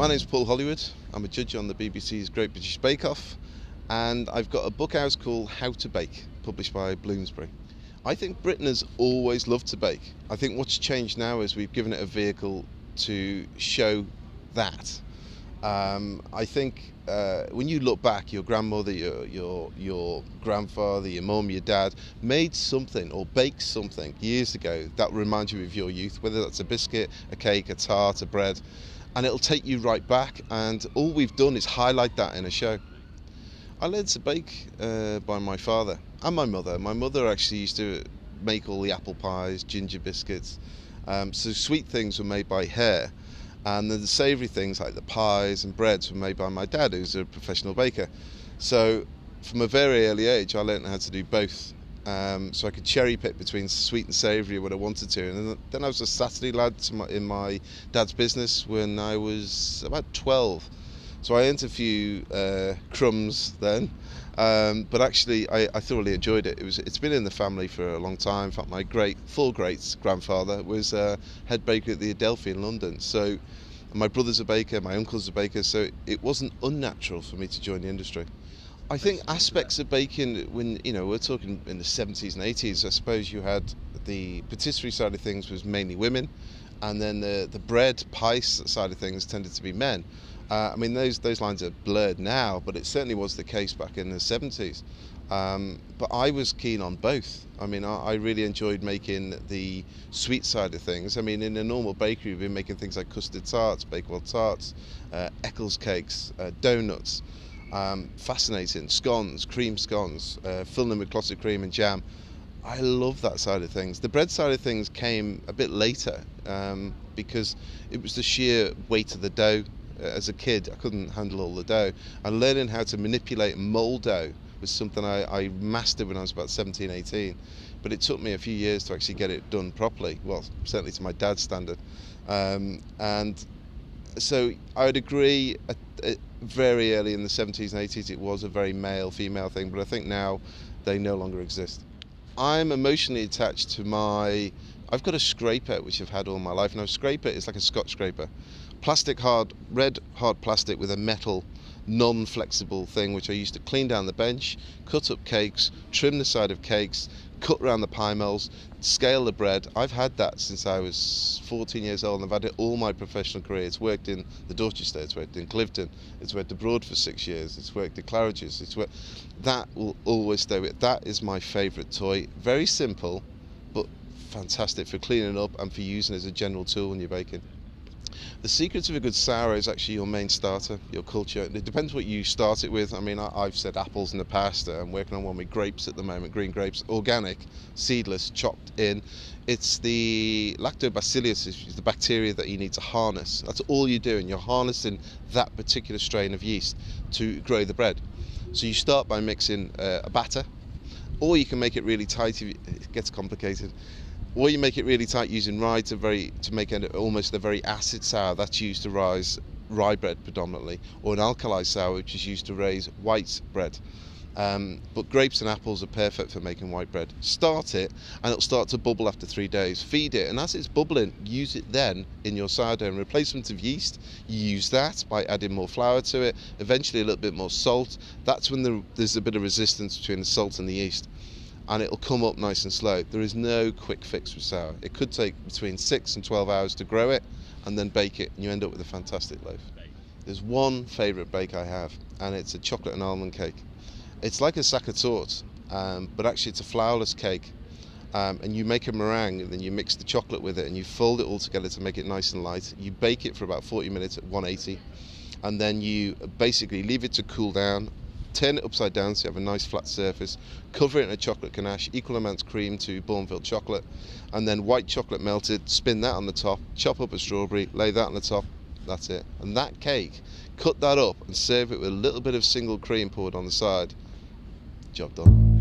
My name's Paul Hollywood. I'm a judge on the BBC's Great British Bake Off, and I've got a book out called How to Bake, published by Bloomsbury. I think Britain has always loved to bake. I think what's changed now is we've given it a vehicle to show that. I think when you look back, your grandmother, your grandfather, your mum, your dad made something or baked something years ago that reminds you of your youth, whether that's a biscuit, a cake, a tart, a bread, and it'll take you right back. And all we've done is highlight that in a show. I learned to bake by my father and my mother. My mother actually used to make all the apple pies, ginger biscuits, so sweet things were made by her. And then the savoury things like the pies and breads were made by my dad, who's a professional baker. So from a very early age, I learned how to do both. So I could cherry pick between sweet and savoury when I wanted to. And then I was a Saturday lad in my dad's business when I was about 12. So I earned a few crumbs then, but actually I thoroughly enjoyed it. It's been in the family for a long time. In fact, my full great grandfather was head baker at the Adelphi in London. So my brother's a baker, my uncle's a baker, so it wasn't unnatural for me to join the industry. I think aspects of baking, when we're talking in the 70s and 80s, I suppose you had the patisserie side of things was mainly women, and then the bread pie side of things tended to be men. I mean, those lines are blurred now, but it certainly was the case back in the 70s. But I was keen on both. I mean, I really enjoyed making the sweet side of things. I mean, in a normal bakery, we've been making things like custard tarts, Bakewell tarts, Eccles cakes, donuts, fascinating, scones, cream scones, filling them with clotted cream and jam. I love that side of things. The bread side of things came a bit later because it was the sheer weight of the dough. As a kid, I couldn't handle all the dough, and learning how to manipulate and mould dough was something I mastered when I was about 17, 18. But it took me a few years to actually get it done properly, well, certainly to my dad's standard. And so I would agree, very early in the 70s and 80s, it was a very male-female thing, but I think now they no longer exist. I'm emotionally attached to I've got a scraper which I've had all my life. Now, a scraper is like a Scotch scraper. Red hard plastic with a metal, non-flexible thing which I used to clean down the bench, cut up cakes, trim the side of cakes, cut around the pie molds, scale the bread. I've had that since I was 14 years old, and I've had it all my professional career. It's worked in the Dorchester, it's worked in Clifton, it's worked abroad for 6 years, it's worked at Claridge's, that will always stay with. That is my favourite toy. Very simple, but fantastic for cleaning up and for using as a general tool when you're baking. The secret of a good sour is actually your main starter, your culture. It depends what you start it with. I mean, I've said apples in the past. I'm working on one with grapes at the moment, green grapes, organic, seedless, chopped in. It's the lactobacillus, is the bacteria that you need to harness. That's all you're doing. You're harnessing that particular strain of yeast to grow the bread. So you start by mixing a batter, or you can make it really tight if it gets complicated. Or you make it really tight using rye to make it almost a very acid sour. That's used to raise rye bread predominantly, or an alkali sour which is used to raise white bread. But grapes and apples are perfect for making white bread. Start it and it'll start to bubble after 3 days. Feed it, and as it's bubbling, use it then in your sourdough. In replacement of yeast, you use that by adding more flour to it, eventually a little bit more salt. That's when there's a bit of resistance between the salt and the yeast, and it'll come up nice and slow. There is no quick fix with sour. It could take between 6 and 12 hours to grow it and then bake it, and you end up with a fantastic loaf. There's one favourite bake I have, and it's a chocolate and almond cake. It's like a sac à torte, but actually it's a flourless cake, and you make a meringue, and then you mix the chocolate with it, and you fold it all together to make it nice and light. You bake it for about 40 minutes at 180, and then you basically leave it to cool down. Turn it upside down so you have a nice flat surface, cover it in a chocolate ganache, equal amounts cream to Bourneville chocolate, and then white chocolate melted, spin that on the top, chop up a strawberry, lay that on the top, that's it. And that cake, cut that up and serve it with a little bit of single cream poured on the side. Job done.